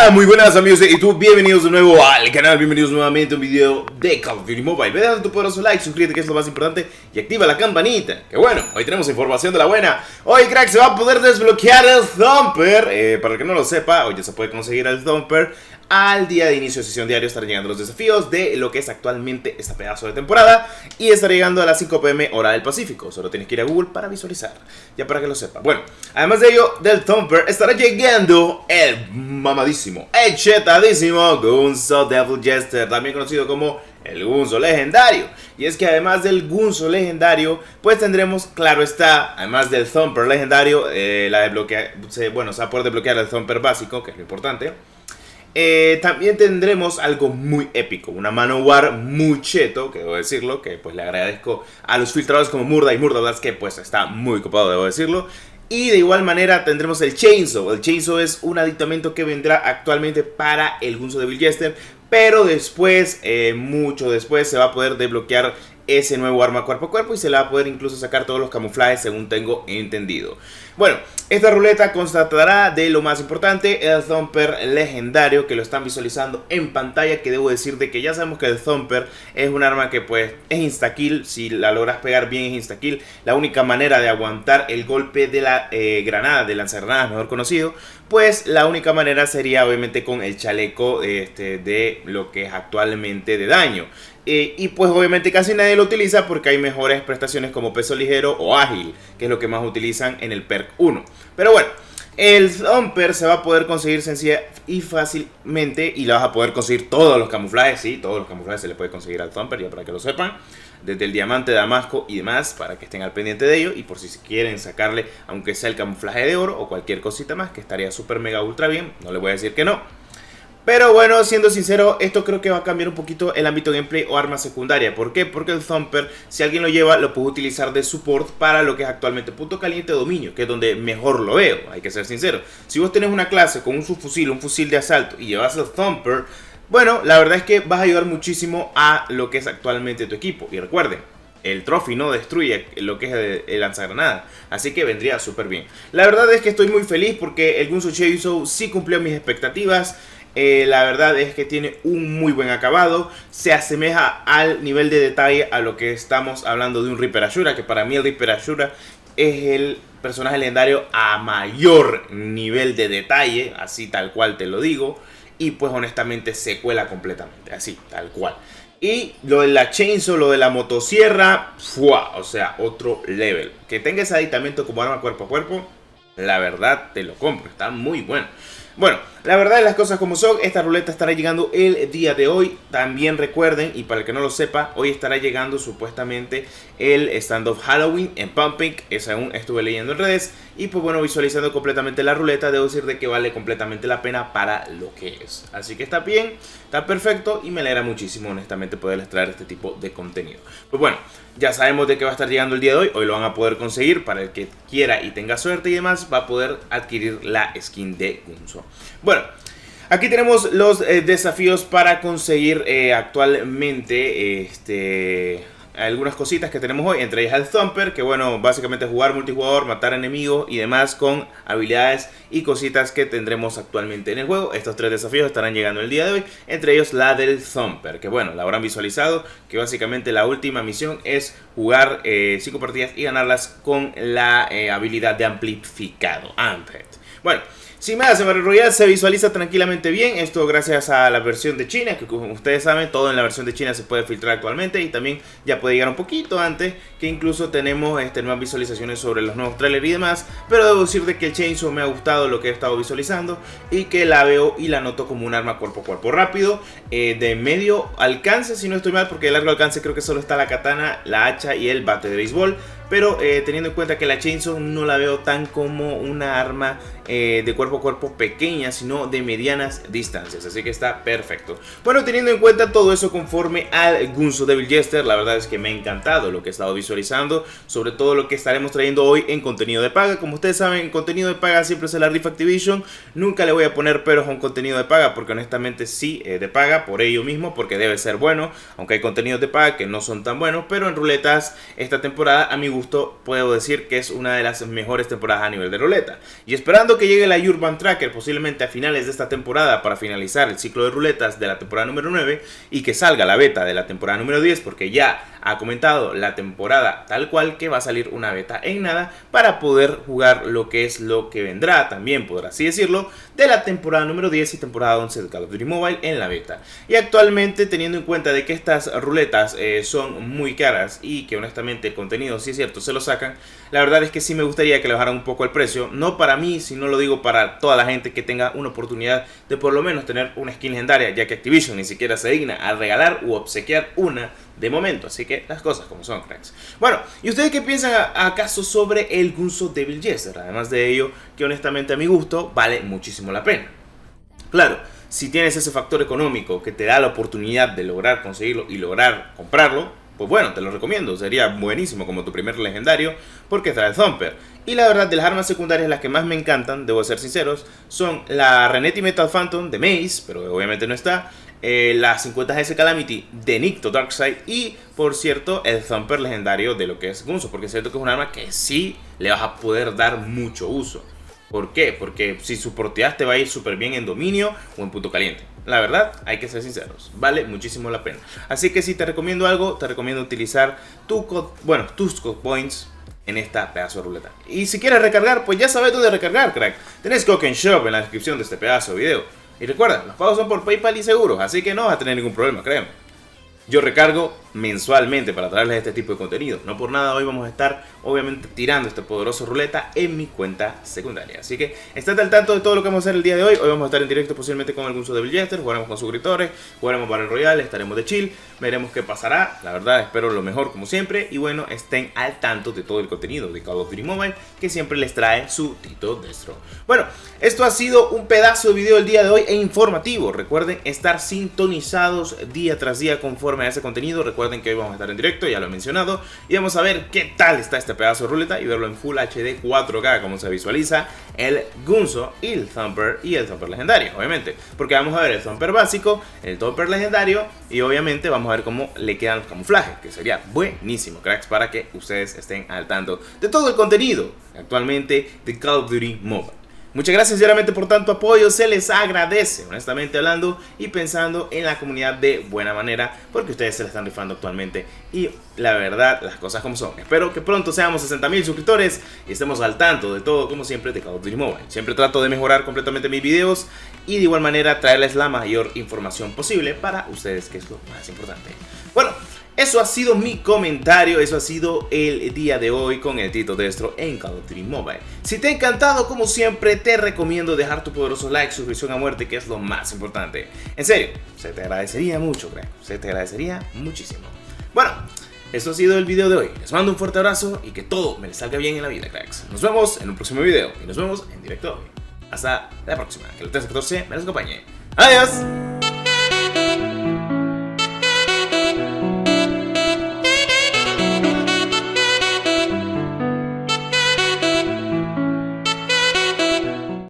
Hola, muy buenas amigos de YouTube, bienvenidos de nuevo al canal, bienvenidos nuevamente a un video de Call of Duty Mobile. Ve dando tu poderoso like, suscríbete que es lo más importante y activa la campanita. Que bueno, hoy tenemos información de la buena. Hoy, crack, se va a poder desbloquear el Thumper. Para el que no lo sepa, hoy ya se puede conseguir el Thumper. Al día de inicio de sesión diario estarán llegando los desafíos de lo que es actualmente esta pedazo de temporada. Y estará llegando a las 5 p.m. hora del Pacífico. Solo tienes que ir a Google para visualizar, ya para que lo sepa. Bueno, además de ello, del Thumper estará llegando el mamadísimo, el chetadísimo Gunzo Devil Jester, también conocido como el Gunzo legendario. Y es que además del Gunzo legendario, pues tendremos, claro está, además del Thumper legendario, se va a poder desbloquear el Thumper básico, que es lo importante. También tendremos algo muy épico, una Manowar muy cheto, que debo decirlo, que pues le agradezco a los filtradores como Murda y Murda, que pues está muy copado, debo decirlo. Y de igual manera tendremos el Chainsaw. El Chainsaw es un aditamento que vendrá actualmente para el Gunzo Devil Jester, pero después, mucho después, se va a poder desbloquear ese nuevo arma cuerpo a cuerpo y se le va a poder incluso sacar todos los camuflajes, según tengo entendido. Bueno, esta ruleta constatará de lo más importante, el Thumper legendario, que lo están visualizando en pantalla, que debo decir de que ya sabemos que el Thumper es un arma que pues es instakill. Si la logras pegar bien es instakill. La única manera de aguantar el golpe de la granada, de lanzagranadas mejor conocido, pues la única manera sería obviamente con el chaleco de lo que es actualmente de daño. Y pues obviamente casi nadie lo utiliza porque hay mejores prestaciones como peso ligero o ágil, que es lo que más utilizan en el perk 1. Pero bueno, el Thumper se va a poder conseguir sencilla y fácilmente, y le vas a poder conseguir todos los camuflajes. Sí, todos los camuflajes se le puede conseguir al Thumper, ya para que lo sepan, desde el diamante, damasco y demás, para que estén al pendiente de ello. Y por si quieren sacarle, aunque sea el camuflaje de oro o cualquier cosita más, que estaría súper mega ultra bien, no le voy a decir que no. Pero bueno, siendo sincero, esto creo que va a cambiar un poquito el ámbito gameplay o arma secundaria. ¿Por qué? Porque el Thumper, si alguien lo lleva, lo puede utilizar de support para lo que es actualmente punto caliente o dominio, que es donde mejor lo veo, hay que ser sincero. Si vos tenés una clase con un subfusil, un fusil de asalto y llevas el Thumper, bueno, la verdad es que vas a ayudar muchísimo a lo que es actualmente tu equipo. Y recuerden, el trophy no destruye lo que es el lanzagranada, así que vendría súper bien. La verdad es que estoy muy feliz porque el Gunzo Chainsaw sí cumplió mis expectativas. La verdad es que tiene un muy buen acabado. Se asemeja al nivel de detalle a lo que estamos hablando de un Reaper Ashura, que para mí el Reaper Ashura es el personaje legendario a mayor nivel de detalle, así tal cual te lo digo. Y pues honestamente se cuela completamente, así tal cual. Y lo de la Chainsaw, lo de la motosierra, ¡fua! O sea, otro level. Que tenga ese aditamento como arma cuerpo a cuerpo, la verdad te lo compro, está muy bueno. Bueno, la verdad de las cosas como son, esta ruleta estará llegando el día de hoy. También recuerden, y para el que no lo sepa, hoy estará llegando supuestamente el Standoff Halloween en Pumping, según estuve leyendo en redes. Y pues bueno, visualizando completamente la ruleta, debo decir de que vale completamente la pena para lo que es. Así que está bien, está perfecto y me alegra muchísimo honestamente poderles traer este tipo de contenido. Pues bueno, ya sabemos de que va a estar llegando el día de hoy. Hoy lo van a poder conseguir para el que quiera y tenga suerte y demás. Va a poder adquirir la skin de Gunzo. Bueno, aquí tenemos los desafíos para conseguir actualmente algunas cositas que tenemos hoy, entre ellas el Thumper, que bueno, básicamente jugar multijugador, matar enemigos y demás con habilidades y cositas que tendremos actualmente en el juego. Estos 3 desafíos estarán llegando el día de hoy, entre ellos la del Thumper, que bueno, la habrán visualizado, que básicamente la última misión es jugar 5 partidas y ganarlas con la habilidad de amplificado, Amped. Bueno, sin más, el Battle Royale se visualiza tranquilamente bien. Esto gracias a la versión de China, que como ustedes saben, todo en la versión de China se puede filtrar actualmente. Y también ya puede llegar un poquito antes, que incluso tenemos nuevas visualizaciones sobre los nuevos trailers y demás. Pero debo decir de que el Chainsaw me ha gustado lo que he estado visualizando y que la veo y la noto como un arma cuerpo a cuerpo rápido, de medio alcance, si no estoy mal, porque de largo alcance creo que solo está la katana, la hacha y el bate de béisbol. Pero teniendo en cuenta que la Chainsaw no la veo tan como una arma de cuerpo a cuerpo pequeña, sino de medianas distancias, así que está perfecto. Bueno, teniendo en cuenta todo eso conforme al Gunzo Devil Jester, la verdad es que me ha encantado lo que he estado visualizando, sobre todo lo que estaremos trayendo hoy en contenido de paga. Como ustedes saben, en contenido de paga siempre se la rifa Activision. Nunca le voy a poner peros a un contenido de paga, porque honestamente sí, de paga, por ello mismo, porque debe ser bueno, aunque hay contenidos de paga que no son tan buenos. Pero en ruletas esta temporada, a mi gusto, puedo decir que es una de las mejores temporadas a nivel de ruleta. Y esperando esperando que llegue la Urban Tracker posiblemente a finales de esta temporada para finalizar el ciclo de ruletas de la temporada número 9 y que salga la beta de la temporada número 10, porque ya ha comentado la temporada tal cual que va a salir una beta en nada para poder jugar lo que es lo que vendrá también, por así decirlo, de la temporada número 10 y temporada 11 de Call of Duty Mobile en la beta. Y actualmente, teniendo en cuenta de que estas ruletas son muy caras y que honestamente el contenido, sí es cierto, se lo sacan, la verdad es que sí me gustaría que le bajaran un poco el precio, no para mí, sino lo digo para toda la gente que tenga una oportunidad de por lo menos tener una skin legendaria, ya que Activision ni siquiera se digna a regalar u obsequiar una de momento, así que las cosas como son, cracks. Bueno, ¿y ustedes qué piensan acaso sobre el Gunso Devil Jester? Además de ello, que honestamente a mi gusto vale muchísimo la pena. Claro, si tienes ese factor económico que te da la oportunidad de lograr conseguirlo y lograr comprarlo, pues bueno, te lo recomiendo, sería buenísimo como tu primer legendario porque trae el Thumper. Y la verdad, de las armas secundarias, las que más me encantan, debo ser sinceros, son la Renetti Metal Phantom de Mace, pero obviamente no está, la 50GS Calamity de Nikto Darkseid y, por cierto, el Thumper legendario de lo que es Gunso, porque es cierto que es un arma que sí le vas a poder dar mucho uso. ¿Por qué? Porque si soporteas te va a ir súper bien en dominio o en punto caliente. La verdad, hay que ser sinceros, vale muchísimo la pena. Así que si te recomiendo algo, te recomiendo utilizar tus code points en esta pedazo de ruleta. Y si quieres recargar, pues ya sabes dónde recargar, crack. Tenés Coke Shop en la descripción de este pedazo de video. Y recuerda, los pagos son por PayPal y seguros, así que no vas a tener ningún problema, créeme. Yo recargo mensualmente para traerles este tipo de contenido. No por nada hoy vamos a estar obviamente tirando este poderoso ruleta en mi cuenta secundaria. Así que estate al tanto de todo lo que vamos a hacer el día de hoy. Hoy vamos a estar en directo posiblemente con el Gunso Devil Jester. Jugaremos con suscriptores, jugaremos Battle Royale, estaremos de chill. Veremos qué pasará. La verdad espero lo mejor como siempre. Y bueno, estén al tanto de todo el contenido de Call of Duty Mobile que siempre les trae su Tito Destro. Bueno, esto ha sido un pedazo de video el día de hoy e informativo. Recuerden estar sintonizados día tras día conforme a ese contenido. Recuerden que hoy vamos a estar en directo, ya lo he mencionado, y vamos a ver qué tal está este pedazo de ruleta y verlo en Full HD 4K, como se visualiza el Gunso y el Thumper legendario, obviamente, porque vamos a ver el Thumper básico, el Thumper legendario y obviamente vamos a ver cómo le quedan los camuflajes, que sería buenísimo, cracks, para que ustedes estén al tanto de todo el contenido actualmente de Call of Duty Mobile. Muchas gracias sinceramente por tanto apoyo, se les agradece, honestamente hablando y pensando en la comunidad de buena manera, porque ustedes se la están rifando actualmente y la verdad, las cosas como son. Espero que pronto seamos 60.000 suscriptores y estemos al tanto de todo, como siempre, de Call of Duty Mobile. Siempre trato de mejorar completamente mis videos y de igual manera traerles la mayor información posible para ustedes, que es lo más importante. Bueno, eso ha sido mi comentario, eso ha sido el día de hoy con el Tito Destro en Call of Duty Mobile. Si te ha encantado, como siempre, te recomiendo dejar tu poderoso like, suscripción a muerte, que es lo más importante. En serio, se te agradecería mucho, creo. Se te agradecería muchísimo. Bueno, eso ha sido el video de hoy. Les mando un fuerte abrazo y que todo me les salga bien en la vida, cracks. Nos vemos en un próximo video y nos vemos en directo hoy. Hasta la próxima. Que el 1314 me los acompañe. ¡Adiós!